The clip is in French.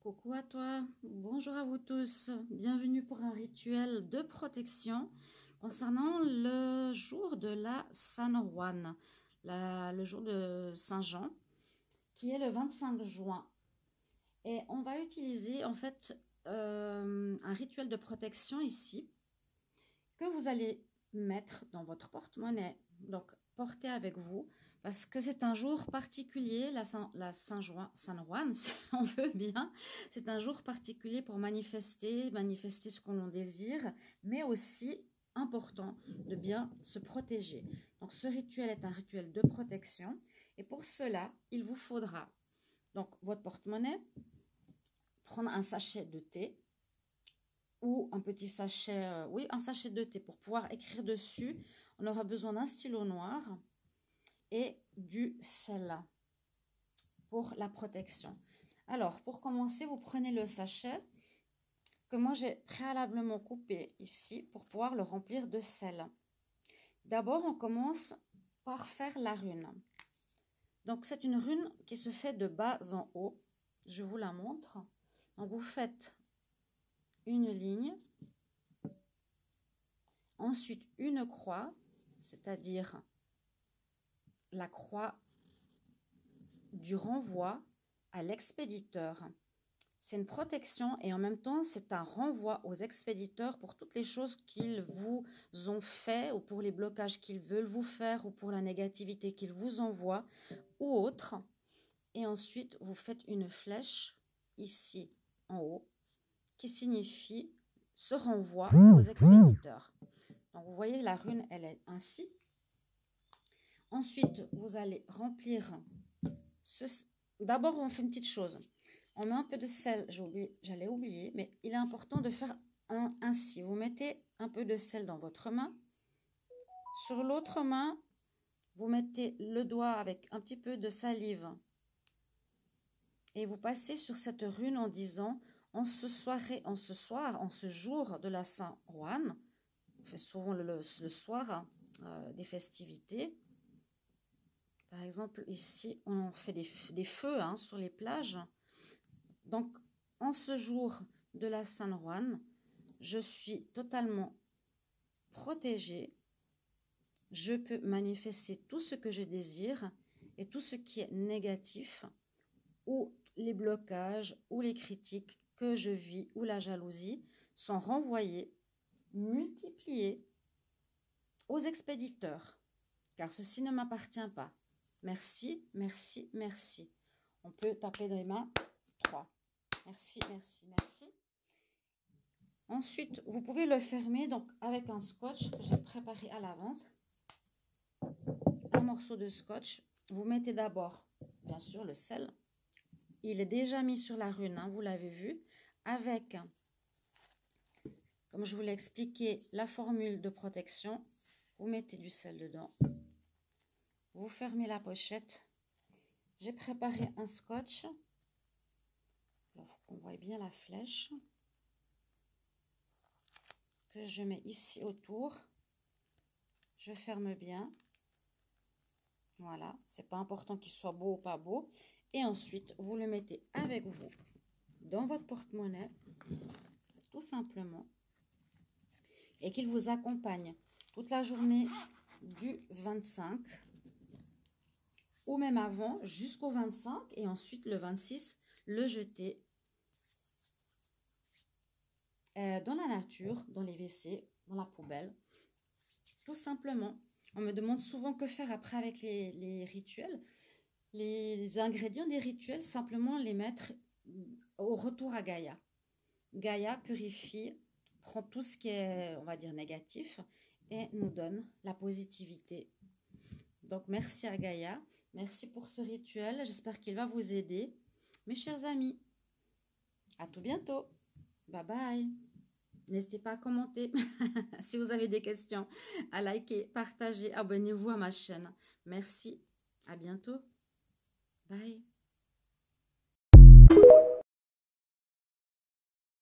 Coucou à toi, bonjour à vous tous, bienvenue pour un rituel de protection concernant le jour de la San Juan, le jour de Saint-Jean, qui est le 25 juin. Et on va utiliser en fait un rituel de protection ici, que vous allez mettre dans votre porte-monnaie, donc portez avec vous, parce que c'est un jour particulier, la Saint-Juan, si on veut bien. C'est un jour particulier pour manifester ce que l'on désire, mais aussi important de bien se protéger. Donc ce rituel est un rituel de protection, et pour cela, il vous faudra donc votre porte-monnaie, prendre un sachet de thé, ou un petit sachet, un sachet de thé pour pouvoir écrire dessus. On aura besoin d'un stylo noir et du sel pour la protection. Alors, pour commencer, vous prenez le sachet que moi j'ai préalablement coupé ici pour pouvoir le remplir de sel. D'abord, on commence par faire la rune. Donc, c'est une rune qui se fait de bas en haut. Je vous la montre. Donc, vous faites une ligne, ensuite une croix, c'est-à-dire la croix du renvoi à l'expéditeur. C'est une protection et en même temps c'est un renvoi aux expéditeurs pour toutes les choses qu'ils vous ont fait, ou pour les blocages qu'ils veulent vous faire, ou pour la négativité qu'ils vous envoient ou autre. Et ensuite vous faites une flèche ici en haut qui signifie ce renvoi aux expéditeurs. Donc vous voyez, la rune elle est ainsi. Ensuite vous allez remplir d'abord on fait une petite chose, on met un peu de sel, j'allais oublier, mais il est important de faire ainsi. Vous mettez un peu de sel dans votre main, sur l'autre main vous mettez le doigt avec un petit peu de salive et vous passez sur cette rune en disant: en ce jour de la Saint Juan, on fait souvent le soir des festivités. Par exemple, ici, on fait des feux sur les plages. Donc, en ce jour de la San Juan, je suis totalement protégée. Je peux manifester tout ce que je désire, et tout ce qui est négatif, ou les blocages, ou les critiques que je vis, ou la jalousie, sont renvoyés, multipliés aux expéditeurs, car ceci ne m'appartient pas. Merci, merci, merci. On peut taper dans les mains. 3. Merci, merci, merci. Ensuite, vous pouvez le fermer donc avec un scotch que j'ai préparé à l'avance. Un morceau de scotch. Vous mettez d'abord, bien sûr, le sel. Il est déjà mis sur la rune, vous l'avez vu. Avec, comme je vous l'ai expliqué, la formule de protection. Vous mettez du sel dedans. Vous fermez la pochette. J'ai préparé un scotch. Alors, il faut qu'on voit bien la flèche que je mets ici autour. Je ferme bien. Voilà, c'est pas important qu'il soit beau ou pas beau. Et ensuite, vous le mettez avec vous dans votre porte-monnaie, tout simplement, et qu'il vous accompagne toute la journée du 25, ou même avant, jusqu'au 25, et ensuite le 26, le jeter dans la nature, dans les WC, dans la poubelle, tout simplement. On me demande souvent que faire après avec les rituels. Les ingrédients des rituels, simplement les mettre au retour à Gaïa. Gaïa purifie, prend tout ce qui est, on va dire, négatif et nous donne la positivité. Donc, merci à Gaïa. Merci pour ce rituel. J'espère qu'il va vous aider. Mes chers amis, à tout bientôt. Bye bye. N'hésitez pas à commenter si vous avez des questions, à liker, partager, abonnez-vous à ma chaîne. Merci, à bientôt. Bye.